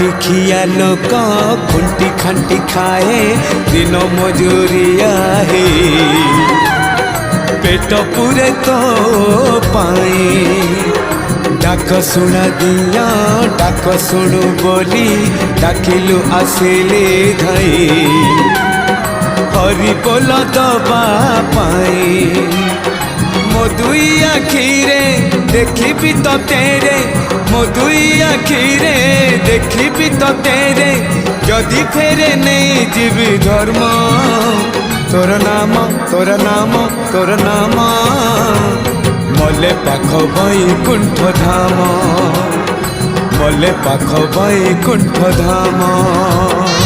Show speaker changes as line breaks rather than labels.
खटिखिया लोक खुंटी खांटी खाए दिन मजूरिया है पेट पूरे तो पाए डाक शुणा दिया डाक शुणु बोली डाकिलु आसिले धाई हरि बोल दबा पाए मो दुई आखिरे देखी तो तेरे मो दुई आखिरे देखी तो तेरे जदि फेरे नहीं जीवी धर्म तोर नाम तोर नाम तोर नाम मले पाख बैकुंठ धाम मले पाख बैकुंठ धाम।